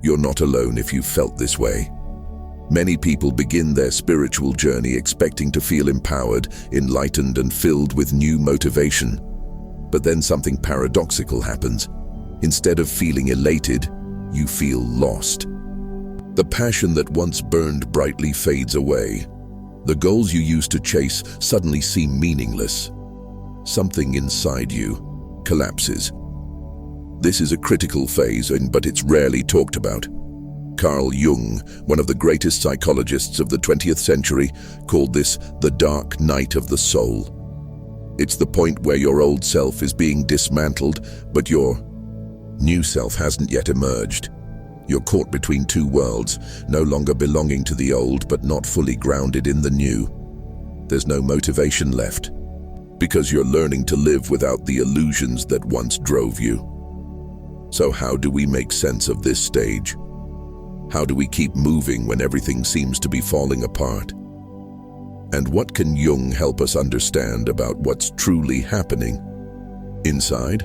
You're not alone if you felt this way. Many people begin their spiritual journey expecting to feel empowered, enlightened, and filled with new motivation. But then something paradoxical happens. Instead of feeling elated, you feel lost. The passion that once burned brightly fades away. The goals you used to chase suddenly seem meaningless. Something inside you collapses. This is a critical phase, but it's rarely talked about. Carl Jung, one of the greatest psychologists of the 20th century, called this the dark night of the soul. It's the point where your old self is being dismantled, but your new self hasn't yet emerged. You're caught between two worlds, no longer belonging to the old but not fully grounded in the new. There's no motivation left, because you're learning to live without the illusions that once drove you. So how do we make sense of this stage? How do we keep moving when everything seems to be falling apart? And what can Jung help us understand about what's truly happening inside?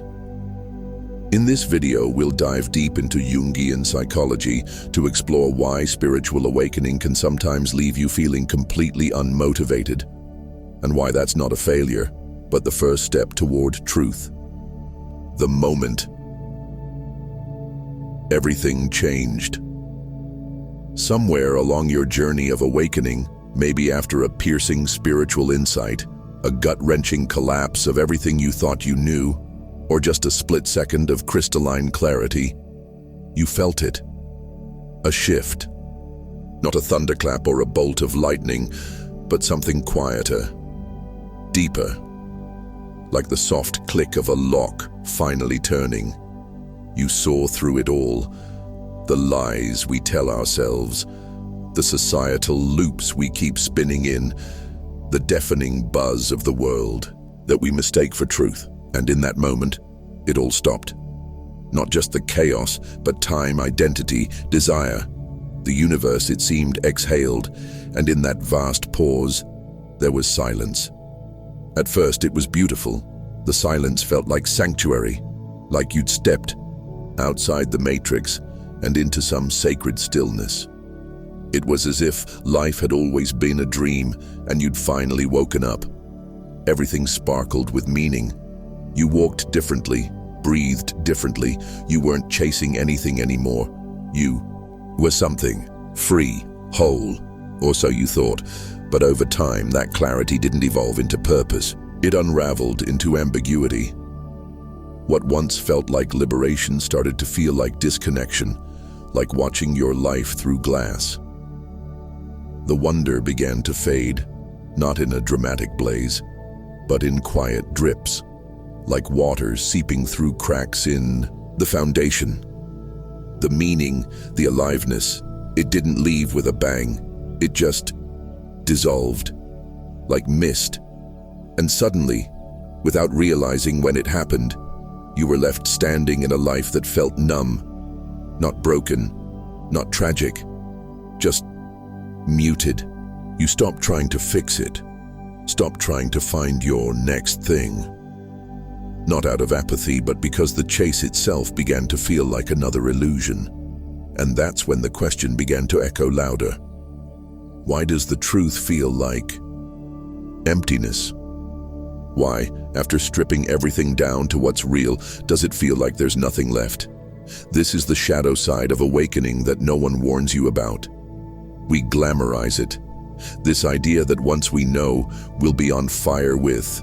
In this video, we'll dive deep into Jungian psychology to explore why spiritual awakening can sometimes leave you feeling completely unmotivated, and why that's not a failure, but the first step toward truth. The moment everything changed. Somewhere along your journey of awakening, maybe after a piercing spiritual insight, a gut-wrenching collapse of everything you thought you knew, or just a split second of crystalline clarity, you felt it. A shift. Not a thunderclap or a bolt of lightning, but something quieter, deeper, like the soft click of a lock finally turning. You saw through it all, the lies we tell ourselves, the societal loops we keep spinning in, the deafening buzz of the world that we mistake for truth. And in that moment, it all stopped. Not just the chaos, but time, identity, desire. The universe, it seemed, exhaled, and in that vast pause, there was silence. At first, it was beautiful. The silence felt like sanctuary, like you'd stepped outside the matrix and into some sacred stillness. It was as if life had always been a dream and you'd finally woken up. Everything sparkled with meaning. You walked differently, breathed differently. You weren't chasing anything anymore. You were something, free, whole, or so you thought. But over time, that clarity didn't evolve into purpose. It unraveled into ambiguity. What once felt like liberation started to feel like disconnection, like watching your life through glass. The wonder began to fade, not in a dramatic blaze, but in quiet drips, like water seeping through cracks in the foundation. The meaning, the aliveness, it didn't leave with a bang. It just dissolved, like mist. And suddenly, without realizing when it happened, you were left standing in a life that felt numb, not broken, not tragic, just muted. You stopped trying to fix it, stopped trying to find your next thing. Not out of apathy, but because the chase itself began to feel like another illusion. And that's when the question began to echo louder. Why does the truth feel like emptiness? Why, after stripping everything down to what's real, does it feel like there's nothing left? This is the shadow side of awakening that no one warns you about. We glamorize it. This idea that once we know, we'll be on fire with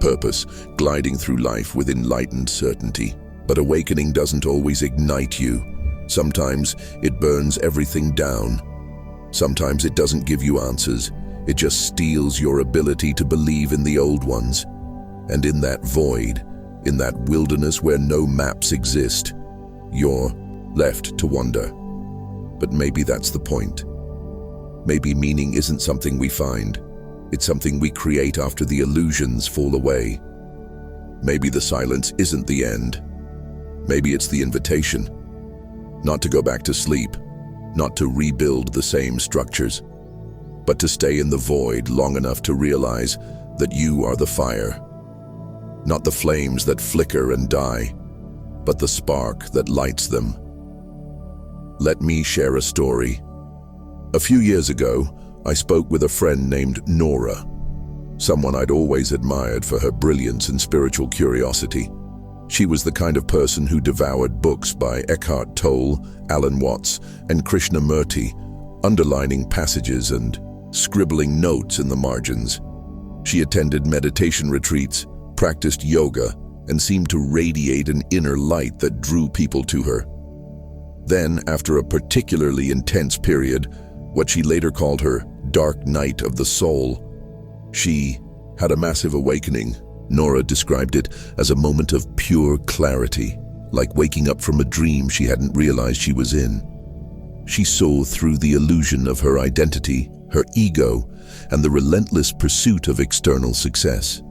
purpose, gliding through life with enlightened certainty. But awakening doesn't always ignite you. Sometimes it burns everything down. Sometimes it doesn't give you answers. It just steals your ability to believe in the old ones. And in that void, in that wilderness where no maps exist, you're left to wonder. But maybe that's the point. Maybe meaning isn't something we find. It's something we create after the illusions fall away. Maybe the silence isn't the end. Maybe it's the invitation. Not to go back to sleep, not to rebuild the same structures, but to stay in the void long enough to realize that you are the fire. Not the flames that flicker and die, but the spark that lights them. Let me share a story. A few years ago, I spoke with a friend named Norah, someone I'd always admired for her brilliance and spiritual curiosity. She was the kind of person who devoured books by Eckhart Tolle, Alan Watts, and Krishnamurti, underlining passages and scribbling notes in the margins. She attended meditation retreats, practiced yoga, and seemed to radiate an inner light that drew people to her. Then, after a particularly intense period, what she later called her dark night of the soul, she had a massive awakening. Norah described it as a moment of pure clarity, like waking up from a dream she hadn't realized she was in. She saw through the illusion of her identity, her ego, and the relentless pursuit of external success.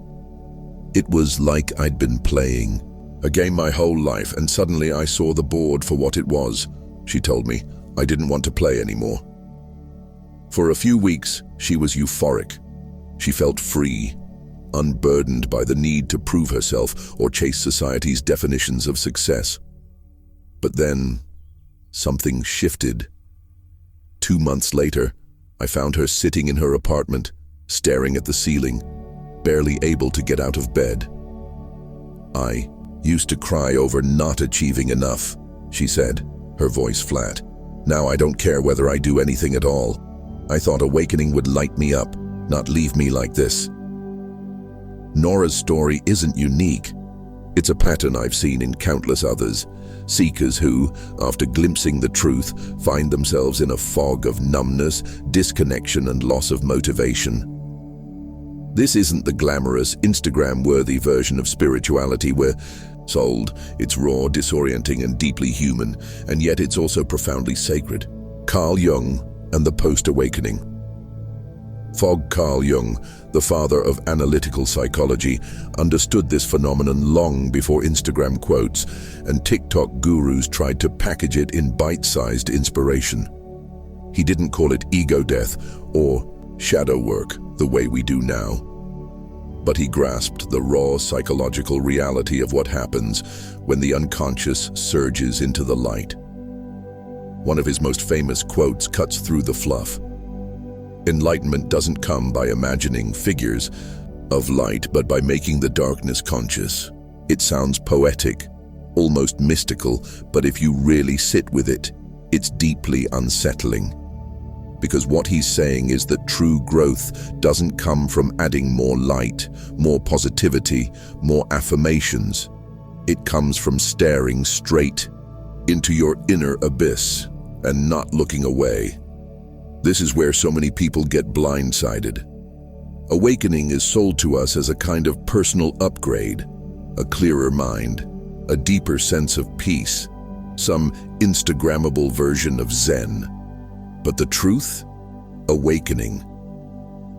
It was like I'd been playing a game my whole life, and suddenly I saw the board for what it was. She told me I didn't want to play anymore. For a few weeks, she was euphoric. She felt free, unburdened by the need to prove herself or chase society's definitions of success. But then, something shifted. 2 months later, I found her sitting in her apartment, staring at the ceiling, barely able to get out of bed. I used to cry over not achieving enough, she said, her voice flat. Now I don't care whether I do anything at all. I thought awakening would light me up, not leave me like this. Norah's story isn't unique. It's a pattern I've seen in countless others, seekers who, after glimpsing the truth, find themselves in a fog of numbness, disconnection, and loss of motivation. This isn't the glamorous, Instagram-worthy version of spirituality we're sold. It's raw, disorienting, and deeply human, and yet it's also profoundly sacred. Carl Jung and the Post-Awakening. Carl Jung, the father of analytical psychology, understood this phenomenon long before Instagram quotes and TikTok gurus tried to package it in bite-sized inspiration. He didn't call it ego death or shadow work the way we do now, but he grasped the raw psychological reality of what happens when the unconscious surges into the light. One of his most famous quotes cuts through the fluff. Enlightenment doesn't come by imagining figures of light, but by making the darkness conscious. It sounds poetic, almost mystical, but if you really sit with it, it's deeply unsettling. Because what he's saying is that true growth doesn't come from adding more light, more positivity, more affirmations. It comes from staring straight into your inner abyss and not looking away. This is where so many people get blindsided. Awakening is sold to us as a kind of personal upgrade, a clearer mind, a deeper sense of peace, some Instagrammable version of Zen. But the truth? Awakening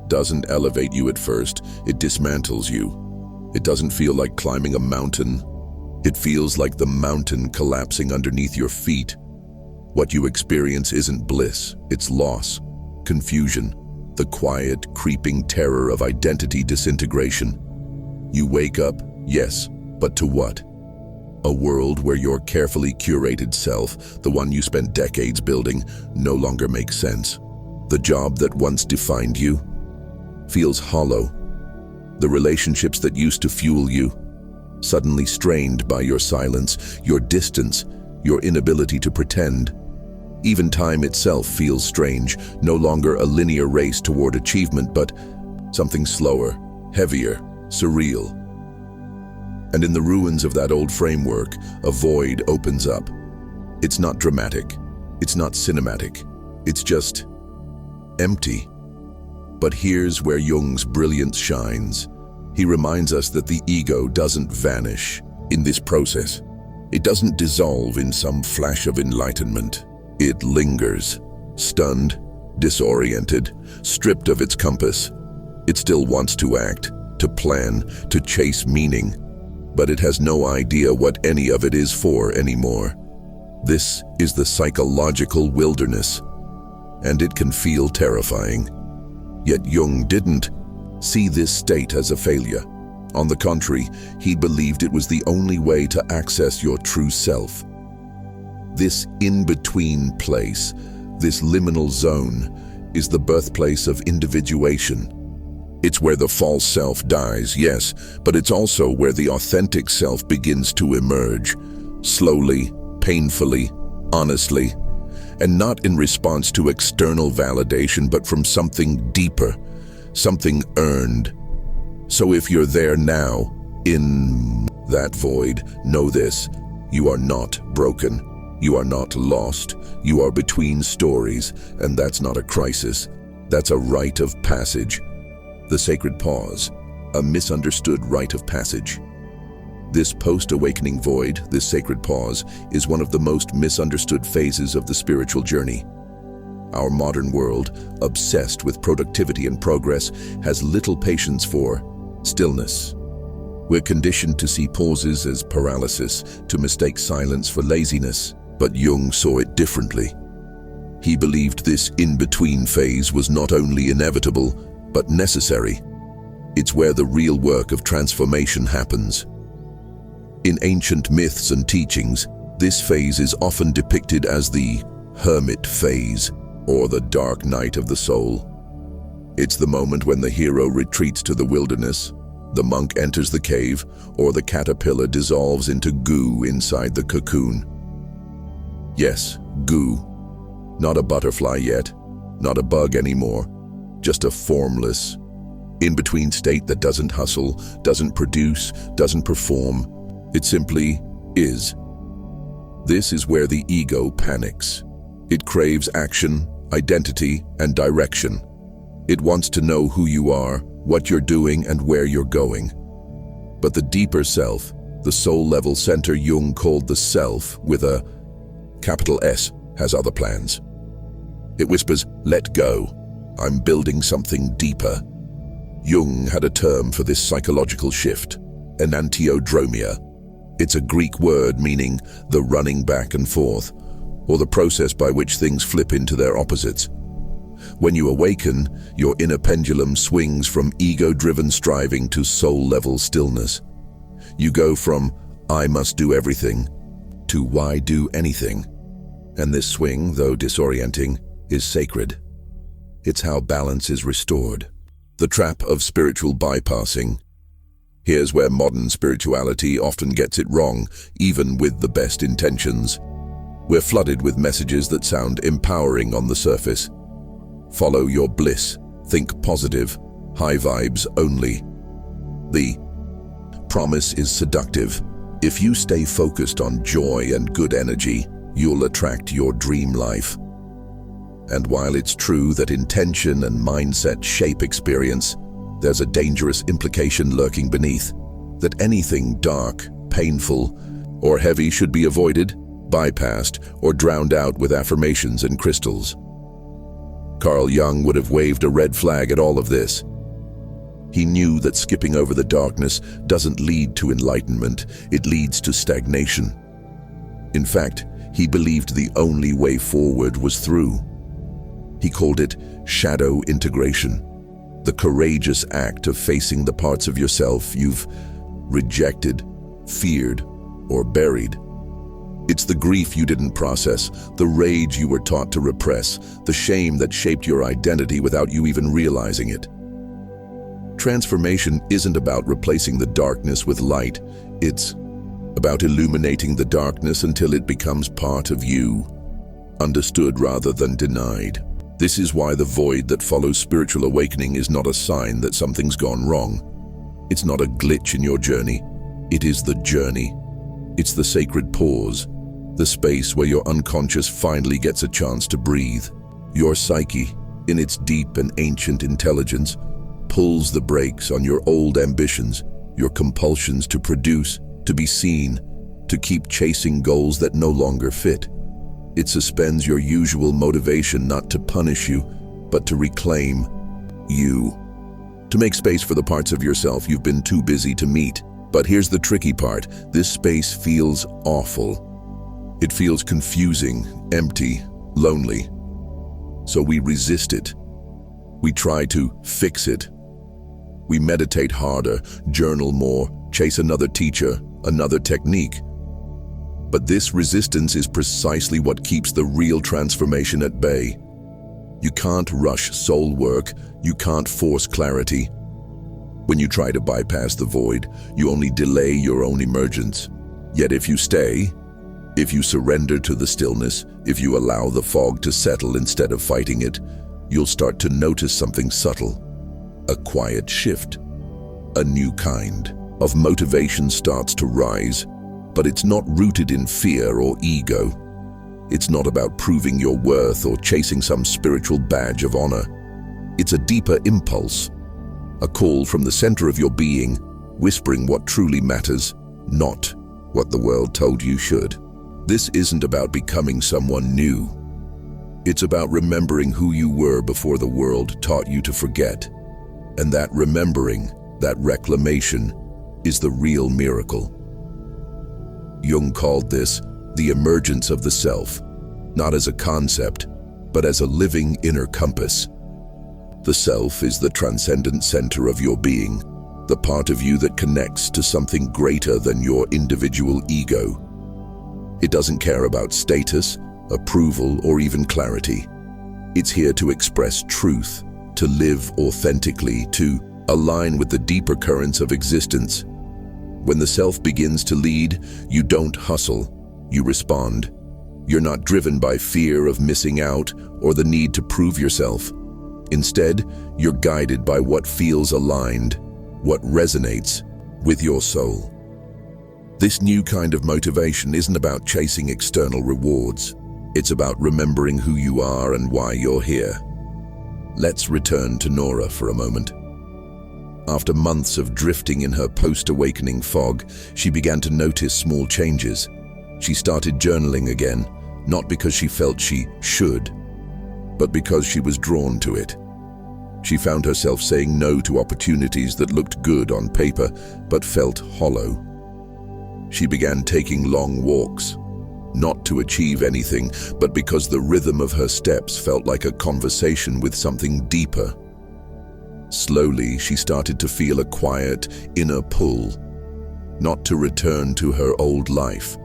doesn't elevate you at first, it dismantles you. It doesn't feel like climbing a mountain. It feels like the mountain collapsing underneath your feet. What you experience isn't bliss, it's loss, confusion, the quiet, creeping terror of identity disintegration. You wake up, yes, but to what? A world where your carefully curated self, the one you spent decades building, no longer makes sense. The job that once defined you feels hollow. The relationships that used to fuel you, suddenly strained by your silence, your distance, your inability to pretend. Even time itself feels strange, no longer a linear race toward achievement, but something slower, heavier, surreal. And in the ruins of that old framework, a void opens up. It's not dramatic, it's not cinematic, it's just empty. But here's where Jung's brilliance shines. He reminds us that the ego doesn't vanish in this process. It doesn't dissolve in some flash of enlightenment. It lingers, stunned, disoriented, stripped of its compass. It still wants to act, to plan, to chase meaning, but it has no idea what any of it is for anymore. This is the psychological wilderness, and it can feel terrifying. Yet Jung didn't see this state as a failure. On the contrary, he believed it was the only way to access your true self. This in-between place, this liminal zone, is the birthplace of individuation. It's where the false self dies, yes, but it's also where the authentic self begins to emerge, slowly, painfully, honestly, and not in response to external validation, but from something deeper, something earned. So if you're there now, in that void, know this: you are not broken, you are not lost, you are between stories, and that's not a crisis, that's a rite of passage. The sacred pause, a misunderstood rite of passage. This post-awakening void, this sacred pause, is one of the most misunderstood phases of the spiritual journey. Our modern world, obsessed with productivity and progress, has little patience for stillness. We're conditioned to see pauses as paralysis, to mistake silence for laziness, but Jung saw it differently. He believed this in-between phase was not only inevitable, but necessary. It's where the real work of transformation happens. In ancient myths and teachings, this phase is often depicted as the hermit phase, or the dark night of the soul. It's the moment when the hero retreats to the wilderness, the monk enters the cave, or the caterpillar dissolves into goo inside the cocoon. Yes, goo. Not a butterfly yet, not a bug anymore, just a formless, in-between state that doesn't hustle, doesn't produce, doesn't perform. It simply is. This is where the ego panics. It craves action, identity, and direction. It wants to know who you are, what you're doing, and where you're going. But the deeper self, the soul-level center Jung called the self with a capital S, has other plans. It whispers, "Let go. I'm building something deeper." Jung had a term for this psychological shift, enantiodromia. It's a Greek word meaning the running back and forth, or the process by which things flip into their opposites. When you awaken, your inner pendulum swings from ego-driven striving to soul-level stillness. You go from "I must do everything" to "why do anything?" And this swing, though disorienting, is sacred. It's how balance is restored. The trap of spiritual bypassing. Here's where modern spirituality often gets it wrong, even with the best intentions. We're flooded with messages that sound empowering on the surface. Follow your bliss, think positive, high vibes only. The promise is seductive. If you stay focused on joy and good energy, you'll attract your dream life. And while it's true that intention and mindset shape experience, there's a dangerous implication lurking beneath, that anything dark, painful, or heavy should be avoided, bypassed, or drowned out with affirmations and crystals. Carl Jung would have waved a red flag at all of this. He knew that skipping over the darkness doesn't lead to enlightenment, it leads to stagnation. In fact, he believed the only way forward was through. He called it shadow integration, the courageous act of facing the parts of yourself you've rejected, feared, or buried. It's the grief you didn't process, the rage you were taught to repress, the shame that shaped your identity without you even realizing it. Transformation isn't about replacing the darkness with light. It's about illuminating the darkness until it becomes part of you, understood rather than denied. This is why the void that follows spiritual awakening is not a sign that something's gone wrong. It's not a glitch in your journey. It is the journey. It's the sacred pause, the space where your unconscious finally gets a chance to breathe. Your psyche, in its deep and ancient intelligence, pulls the brakes on your old ambitions, your compulsions to produce, to be seen, to keep chasing goals that no longer fit. It suspends your usual motivation not to punish you, but to reclaim you. To make space for the parts of yourself you've been too busy to meet. But here's the tricky part. This space feels awful. It feels confusing, empty, lonely. So we resist it. We try to fix it. We meditate harder, journal more, chase another teacher, another technique. But this resistance is precisely what keeps the real transformation at bay. You can't rush soul work, you can't force clarity. When you try to bypass the void, you only delay your own emergence. Yet if you stay, if you surrender to the stillness, if you allow the fog to settle instead of fighting it, you'll start to notice something subtle. A quiet shift. A new kind of motivation starts to rise, but it's not rooted in fear or ego. It's not about proving your worth or chasing some spiritual badge of honor. It's a deeper impulse, a call from the center of your being, whispering what truly matters, not what the world told you should. This isn't about becoming someone new. It's about remembering who you were before the world taught you to forget. And that remembering, that reclamation, is the real miracle. Jung called this the emergence of the self, not as a concept, but as a living inner compass. The self is the transcendent center of your being, the part of you that connects to something greater than your individual ego. It doesn't care about status, approval, or even clarity. It's here to express truth, to live authentically, to align with the deeper currents of existence. When the self begins to lead, you don't hustle, you respond. You're not driven by fear of missing out or the need to prove yourself. Instead, you're guided by what feels aligned, what resonates with your soul. This new kind of motivation isn't about chasing external rewards. It's about remembering who you are and why you're here. Let's return to Norah for a moment. After months of drifting in her post-awakening fog, she began to notice small changes. She started journaling again, not because she felt she should, but because she was drawn to it. She found herself saying no to opportunities that looked good on paper, but felt hollow. She began taking long walks, not to achieve anything, but because the rhythm of her steps felt like a conversation with something deeper. Slowly, she started to feel a quiet, inner pull, not to return to her old life,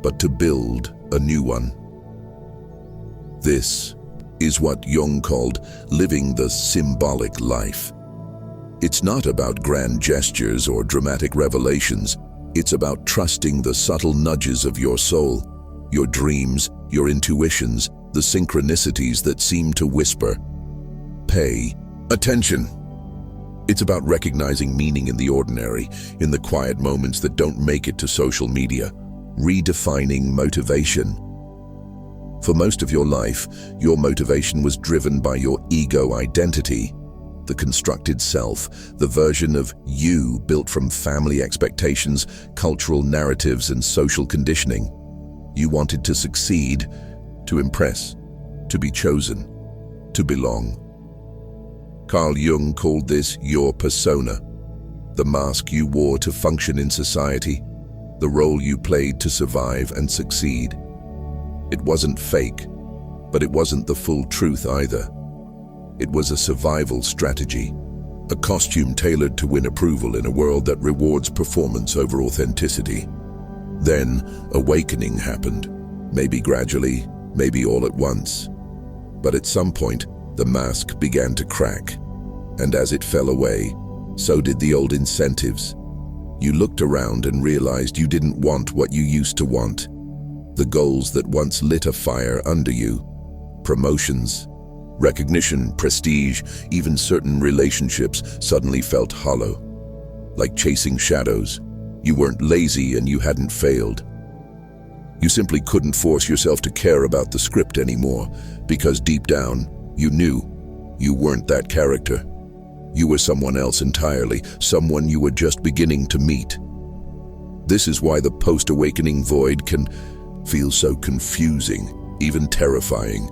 but to build a new one. This is what Jung called living the symbolic life. It's not about grand gestures or dramatic revelations. It's about trusting the subtle nudges of your soul, your dreams, your intuitions, the synchronicities that seem to whisper, "Pay attention." It's about recognizing meaning in the ordinary, in the quiet moments that don't make it to social media, redefining motivation. For most of your life, your motivation was driven by your ego identity, the constructed self, the version of you built from family expectations, cultural narratives, and social conditioning. You wanted to succeed, to impress, to be chosen, to belong. Carl Jung called this your persona, the mask you wore to function in society, the role you played to survive and succeed. It wasn't fake, but it wasn't the full truth either. It was a survival strategy, a costume tailored to win approval in a world that rewards performance over authenticity. Then, awakening happened, maybe gradually, maybe all at once. But at some point, the mask began to crack, and as it fell away, so did the old incentives. You looked around and realized you didn't want what you used to want. The goals that once lit a fire under you, promotions, recognition, prestige, even certain relationships suddenly felt hollow. Like chasing shadows. You weren't lazy and you hadn't failed. You simply couldn't force yourself to care about the script anymore, because deep down, you knew you weren't that character. You were someone else entirely, someone you were just beginning to meet. This is why the post-awakening void can feel so confusing, even terrifying.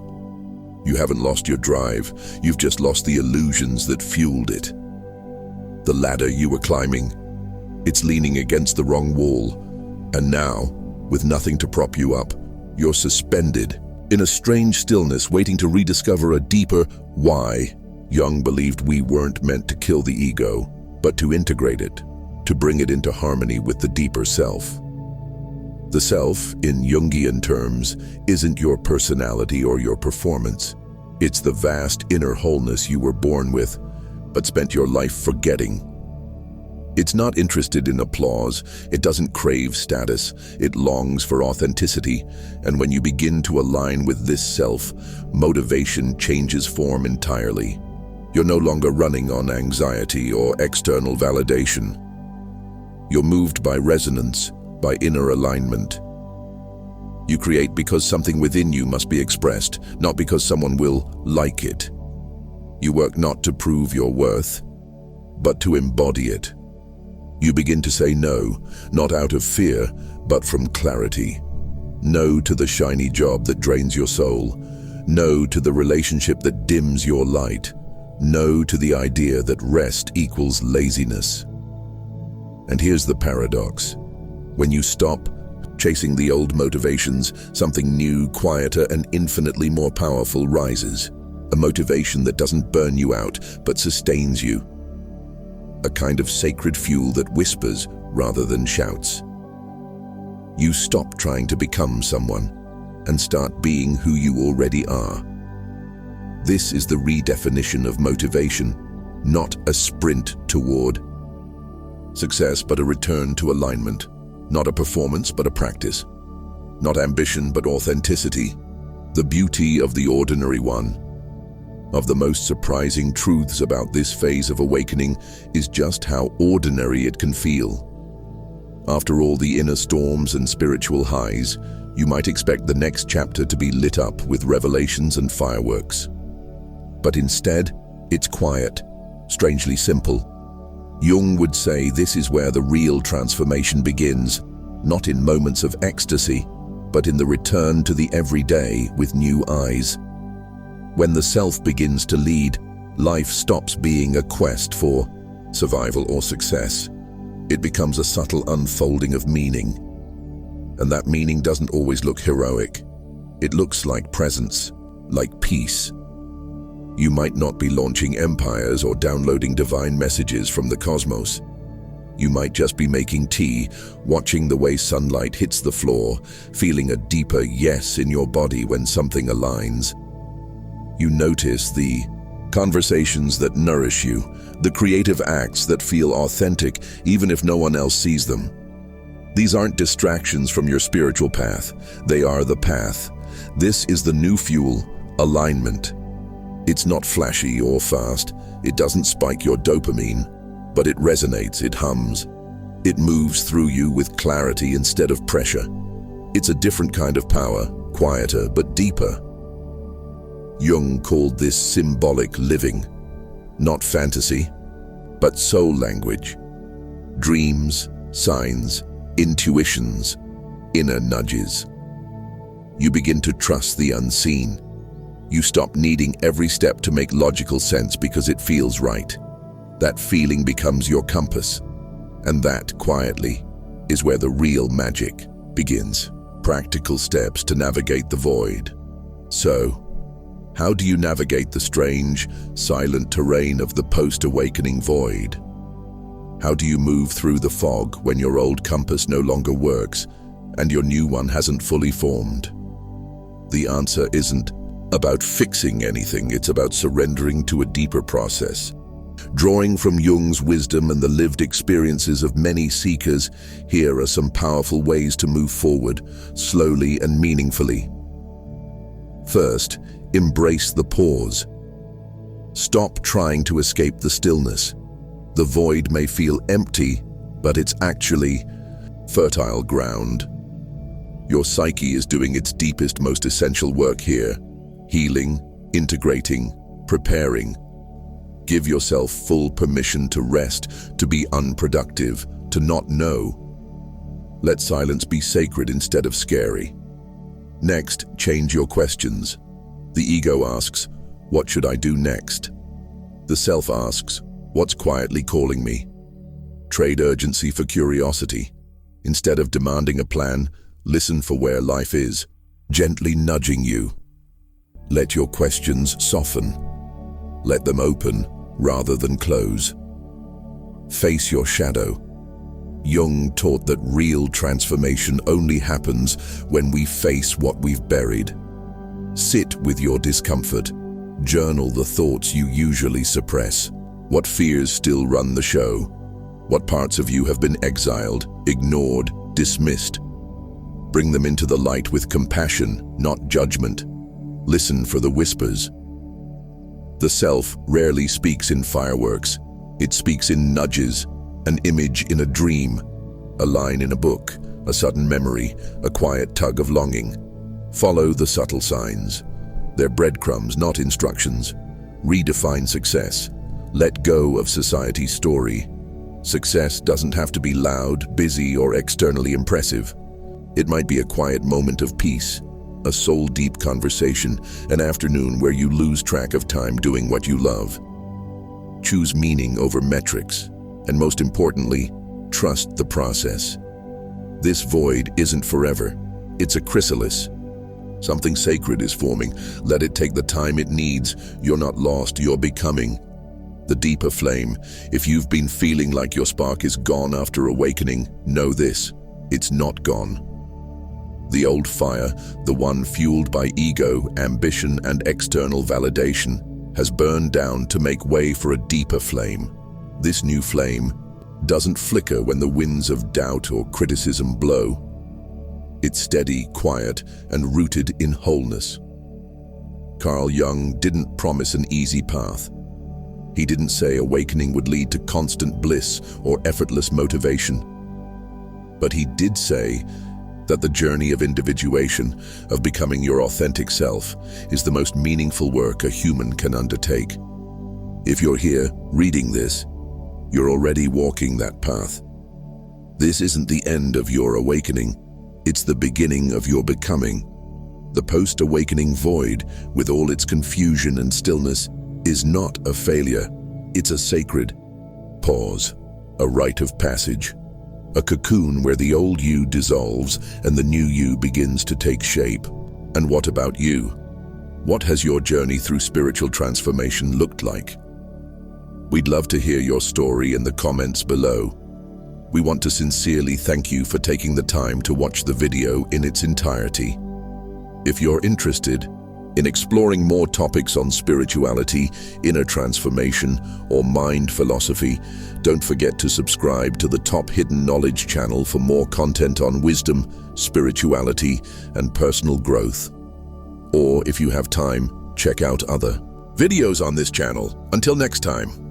You haven't lost your drive, you've just lost the illusions that fueled it. The ladder you were climbing, it's leaning against the wrong wall, and now, with nothing to prop you up, you're suspended in a strange stillness, waiting to rediscover a deeper why. Jung believed we weren't meant to kill the ego, but to integrate it, to bring it into harmony with the deeper self. The self, in Jungian terms, isn't your personality or your performance. It's the vast inner wholeness you were born with, but spent your life forgetting. It's not interested in applause, it doesn't crave status, it longs for authenticity, and when you begin to align with this self, motivation changes form entirely. You're no longer running on anxiety or external validation. You're moved by resonance, by inner alignment. You create because something within you must be expressed, not because someone will like it. You work not to prove your worth, but to embody it. You begin to say no, not out of fear, but from clarity. No to the shiny job that drains your soul. No to the relationship that dims your light. No to the idea that rest equals laziness. And here's the paradox. When you stop chasing the old motivations, something new, quieter, and infinitely more powerful rises. A motivation that doesn't burn you out, but sustains you. A kind of sacred fuel that whispers rather than shouts. You stop trying to become someone and start being who you already are. This is the redefinition of motivation, not a sprint toward success, but a return to alignment. Not a performance, but a practice. Not ambition, but authenticity. The beauty of the ordinary one. Of the most surprising truths about this phase of awakening is just how ordinary it can feel. After all the inner storms and spiritual highs, you might expect the next chapter to be lit up with revelations and fireworks. But instead, it's quiet, strangely simple. Jung would say this is where the real transformation begins, not in moments of ecstasy, but in the return to the everyday with new eyes. When the self begins to lead, life stops being a quest for survival or success. It becomes a subtle unfolding of meaning. And that meaning doesn't always look heroic. It looks like presence, like peace. You might not be launching empires or downloading divine messages from the cosmos. You might just be making tea, watching the way sunlight hits the floor, feeling a deeper yes in your body when something aligns. You notice the conversations that nourish you, the creative acts that feel authentic even if no one else sees them. These aren't distractions from your spiritual path. They are the path. This is the new fuel, alignment. It's not flashy or fast. It doesn't spike your dopamine, but it resonates, it hums. It moves through you with clarity instead of pressure. It's a different kind of power, quieter but deeper. Jung called this symbolic living, not fantasy, but soul language. Dreams, signs, intuitions, inner nudges. You begin to trust the unseen. You stop needing every step to make logical sense because it feels right. That feeling becomes your compass. And that, quietly, is where the real magic begins. Practical steps to navigate the void. So, how do you navigate the strange, silent terrain of the post-awakening void? How do you move through the fog when your old compass no longer works and your new one hasn't fully formed? The answer isn't about fixing anything, it's about surrendering to a deeper process. Drawing from Jung's wisdom and the lived experiences of many seekers, here are some powerful ways to move forward, slowly and meaningfully. First, embrace the pause. Stop trying to escape the stillness. The void may feel empty, but it's actually fertile ground. Your psyche is doing its deepest, most essential work here. Healing, integrating, preparing. Give yourself full permission to rest, to be unproductive, to not know. Let silence be sacred instead of scary. Next, change your questions. The ego asks, what should I do next? The self asks, what's quietly calling me? Trade urgency for curiosity. Instead of demanding a plan, listen for where life is, gently nudging you. Let your questions soften. Let them open rather than close. Face your shadow. Jung taught that real transformation only happens when we face what we've buried. Sit with your discomfort. Journal the thoughts you usually suppress. What fears still run the show? What parts of you have been exiled, ignored, dismissed? Bring them into the light with compassion, not judgment. Listen for the whispers. The self rarely speaks in fireworks. It speaks in nudges, an image in a dream, a line in a book, a sudden memory, a quiet tug of longing. Follow the subtle signs. They're breadcrumbs, not instructions. Redefine success. Let go of society's story. Success doesn't have to be loud, busy, or externally impressive. It might be a quiet moment of peace, a soul-deep conversation, an afternoon where you lose track of time doing what you love. Choose meaning over metrics, and most importantly, trust the process. This void isn't forever. It's a chrysalis. Something sacred is forming. Let it take the time it needs. You're not lost, you're becoming. The deeper flame. If you've been feeling like your spark is gone after awakening, know this: it's not gone. The old fire, the one fueled by ego, ambition, and external validation, has burned down to make way for a deeper flame. This new flame doesn't flicker when the winds of doubt or criticism blow. It's steady, quiet, and rooted in wholeness. Carl Jung didn't promise an easy path. He didn't say awakening would lead to constant bliss or effortless motivation. But he did say that the journey of individuation, of becoming your authentic self, is the most meaningful work a human can undertake. If you're here reading this, you're already walking that path. This isn't the end of your awakening. It's the beginning of your becoming. The post-awakening void, with all its confusion and stillness, is not a failure. It's a sacred pause, a rite of passage, a cocoon where the old you dissolves and the new you begins to take shape. And what about you? What has your journey through spiritual transformation looked like? We'd love to hear your story in the comments below. We want to sincerely thank you for taking the time to watch the video in its entirety. If you're interested in exploring more topics on spirituality, inner transformation, or mind philosophy, don't forget to subscribe to the Top Hidden Knowledge channel for more content on wisdom, spirituality, and personal growth. Or if you have time, check out other videos on this channel. Until next time.